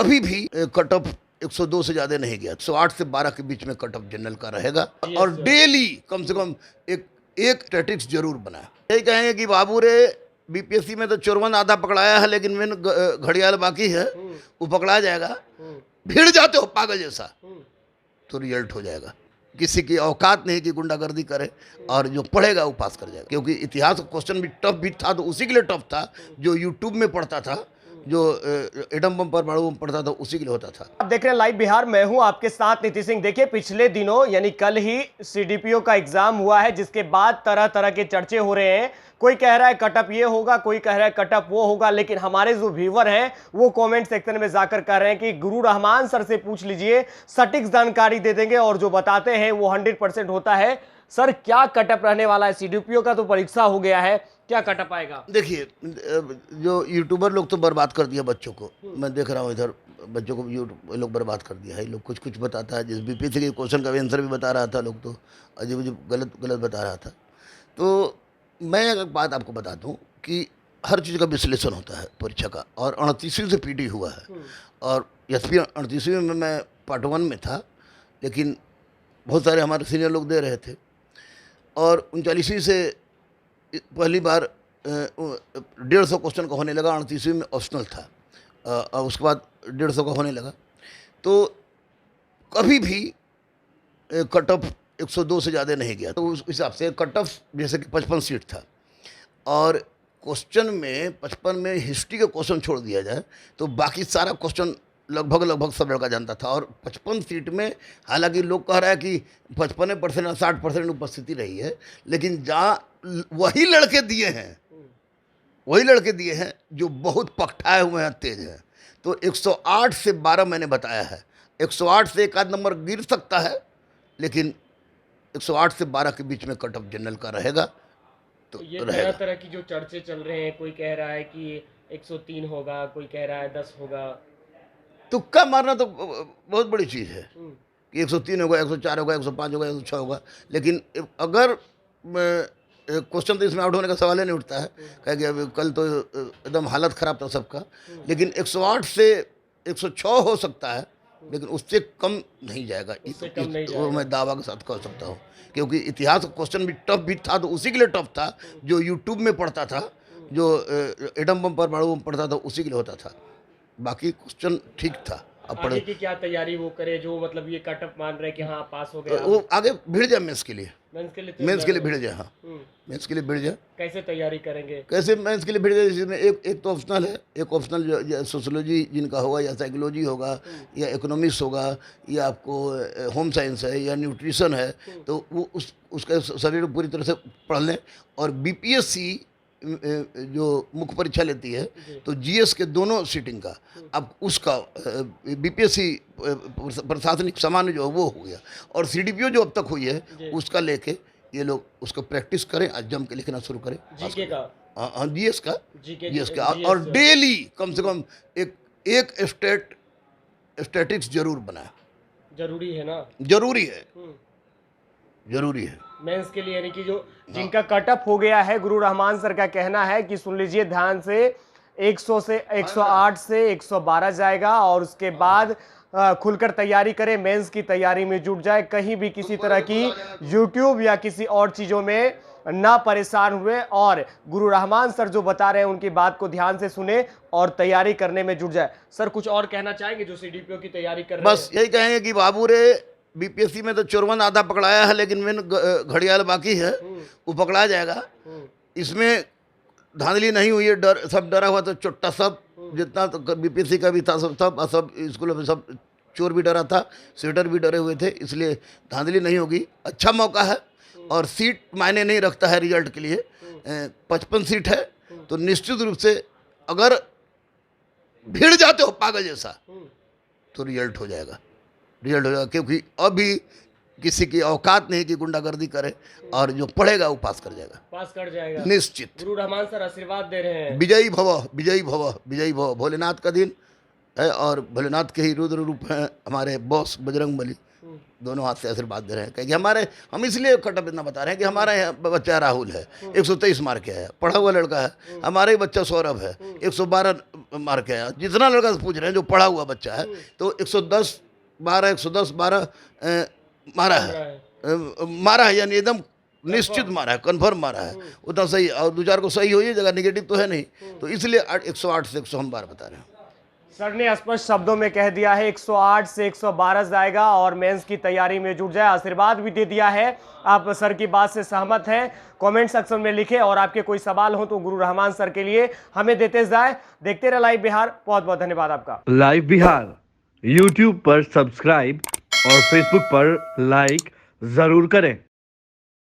कभी भी cut off 102 से ज़्यादा नहीं गया। 108 से 12 के बीच में कट ऑफ जनरल का रहेगा और डेली कम से कम एक स्टैटिक्स जरूर बनाए। यही कहेंगे कि बाबू रे बीपीएससी में तो चोरवन आधा पकड़ाया है, लेकिन मेन घड़ियाल बाकी है, वो पकड़ा जाएगा। भिड़ जाते हो पागल जैसा तो रिजल्ट हो जाएगा। किसी की औकात नहीं कि गुंडागर्दी करे, और जो पढ़ेगा वो पास कर जाएगा। क्योंकि इतिहास का क्वेश्चन भी टफ भी था, तो उसी के लिए टफ था जो यूट्यूब में पढ़ता था, जो एटम बम पर परमाणु बम पढ़ता था, उसी के लिए होता था। आप देख रहे हैं लाइव बिहार, मैं हूं आपके साथ नीतीश सिंह। देखिए, पिछले दिनों यानी कल ही सीडीपीओ का एग्जाम हुआ है, जिसके बाद तरह तरह के चर्चे हो रहे हैं। कोई कह रहा है कटअप ये होगा, कोई कह रहा है कटअप वो होगा, लेकिन हमारे जो व्यूअर हैं वो कमेंट सेक्शन में जाकर कह रहे हैं कि गुरु रहमान सर से पूछ लीजिए, सटीक जानकारी दे देंगे, और जो बताते हैं वो 100% होता है। सर, क्या कटअप रहने वाला है? सीडीपीओ का तो परीक्षा हो गया है, क्या कटअप आएगा? देखिए, जो यूट्यूबर लोग तो बर्बाद कर दिया बच्चों को। मैं देख रहा हूँ इधर बच्चों को यूट्यूब लोग बर्बाद कर दिया है। लोग कुछ कुछ बताता है, जिस बीपीएससी के क्वेश्चन का आंसर भी बता रहा था, लोग तो अजीब अजीब गलत गलत बता रहा था। तो मैं एक बात आपको बता दूं कि हर चीज़ का विश्लेषण होता है परीक्षा का, और 38वीं से पीटी हुआ है, और एसपी 38वीं में मैं पार्ट 1 में था, लेकिन बहुत सारे हमारे सीनियर लोग दे रहे थे, और 39वीं से पहली बार 150 क्वेश्चन का होने लगा। 38वीं में ऑप्शनल था, और उसके बाद 150 का होने लगा। तो कभी भी कट ऑफ 102 से ज़्यादा नहीं गया। तो उस हिसाब से कट ऑफ जैसे कि 55 सीट था, और क्वेश्चन में 55 में हिस्ट्री का क्वेश्चन छोड़ दिया जाए तो बाकी सारा क्वेश्चन लगभग सब लड़का जानता था। और 55 सीट में हालांकि लोग कह रहा है कि 55% या 60% उपस्थिति रही है, लेकिन जहाँ वही लड़के दिए हैं जो बहुत पकठाए हुए हैं, तेज हैं। तो 108 से 12 मैंने बताया है। 108 से एक आध नंबर गिर सकता है, लेकिन 108 से 12 के बीच में कट ऑफ जनरल का रहेगा। तो ये तरह तरह की जो चर्चे चल रहे हैं, कोई कह रहा है कि 103 होगा, कोई कह रहा है 10 होगा। तुक्का मारना तो बहुत बड़ी चीज़ है कि 103 होगा, 104 होगा, 105 होगा, 106 होगा, लेकिन अगर क्वेश्चन तो इसमें आउट होने का सवाल ही नहीं उठता है। कह कि अभी कल तो एकदम हालत ख़राब था सबका, लेकिन 108 से 106 हो सकता है, लेकिन उससे कम नहीं जाएगा। वो मैं दावा के साथ कह सकता हूँ, क्योंकि इतिहास का क्वेश्चन भी टफ भी था, तो उसी के लिए टफ था जो यूट्यूब में पढ़ता था, जो एटम बम पर परमाणु बम पढ़ता था, उसी के लिए होता था। बाकी क्वेश्चन ठीक था। अब आगे की क्या तैयारी वो करे, जो मतलब ये कटअप मान रहे हैं कि हाँ पास हो गया, वो आगे भिड़ जाए मेंस के लिए मेंस के लिए भिड़ जाए। हाँ, मेंस के लिए भिड़ जाए। कैसे तैयारी करेंगे? कैसे मेंस के लिए भिड़ जाए? जिसमें एक तो ऑप्शनल है, एक ऑप्शनल जो सोशियोलॉजी जिनका होगा, या साइकोलॉजी होगा, या इकोनॉमिक्स होगा, या आपको होम साइंस है, या न्यूट्रिशन है, तो वो उसका शरीर पूरी तरह से पढ़ लें। और बीपीएससी जो मुख्य परीक्षा लेती है, तो जीएस के दोनों सीटिंग का अब उसका बीपीएससी प्रशासनिक सामान्य जो है वो हो गया, और सीडीपीओ जो अब तक हुई है उसका लेके ये लोग उसको प्रैक्टिस करें, आज जम के लिखना शुरू करें। जीके का, हाँ, जीएस का, और डेली कम से कम एक स्टैटिक्स जरूर बनाए। जरूरी है ना? जरूरी है मेंस के लिए, यानी कि जो जिनका कटअप हो गया है, गुरु रहमान सर का कहना है कि सुन लीजिए ध्यान से, 100 से 108 से 112 जाएगा, और उसके बाद खुलकर तैयारी करें, मेंस की तैयारी में जुट जाए, कहीं भी किसी तरह की यूट्यूब या किसी और चीजों में ना परेशान हुए, और गुरु रहमान सर जो बता रहे हैं उनकी बात को ध्यान से सुने और तैयारी करने में जुट जाए। सर, कुछ और कहना चाहेंगे जो सीडीपीओ की तैयारी कर रहे हैं? बस यही कहेंगे कि बाबू रे बीपीएससी में तो चोरवन आधा पकड़ाया है, लेकिन मेन घड़ियाल बाकी है, वो पकड़ा जाएगा। इसमें धांधली नहीं हुई है, डर सब डरा हुआ था, चुट्टा सब जितना तो बीपीएससी का भी था, सब स्कूलों में सब चोर भी डरा था, सीटर भी डरे हुए थे, इसलिए धांधली नहीं होगी। अच्छा मौका है, और सीट मायने नहीं रखता है रिजल्ट के लिए। 55 सीट है, तो निश्चित रूप से अगर भिड़ जाते हो पागल जैसा तो रिजल्ट हो जाएगा। क्योंकि अभी किसी की औकात नहीं कि गुंडागर्दी करे, और जो पढ़ेगा वो पास कर जाएगा निश्चित। गुरु रहमान सर आशीर्वाद दे रहे हैं, विजयी भव विजयी भव विजयी भव। भोलेनाथ का दिन है, और भोलेनाथ के ही रुद्र रूप हैं हमारे बॉस बजरंग बली, दोनों हाथ से आशीर्वाद दे रहे हैं। क्योंकि हम इसलिए कटअप इतना बता रहे हैं कि हमारा बच्चा राहुल है, 123 मार्क के है, पढ़ा हुआ लड़का है। हमारा ही बच्चा सौरभ है, 112 मार के आया। जितना लड़का से पूछ रहे हैं जो पढ़ा हुआ बच्चा है तो 110 12 मारा है यानी एकदम निश्चित मारा है, कन्फर्म मारा है, उतना सही। और 2-4 को सही हुई है, जगह निगेटिव तो है नहीं, तो इसलिए 108 से 100 हम बार बता रहे हैं। सर ने स्पष्ट शब्दों में कह दिया है 108 से 112 जाएगा और मेंस की तैयारी में जुट जाए, आशीर्वाद भी दे दिया है। आप सर की बात से सहमत हैं? कमेंट सेक्शन में लिखें और आपके कोई सवाल हो तो गुरु रहमान सर के लिए हमें देते जाए। देखते रहे लाइव बिहार। बहुत बहुत धन्यवाद आपका। लाइव बिहार यूट्यूब पर सब्सक्राइब और फेसबुक पर लाइक जरूर करें।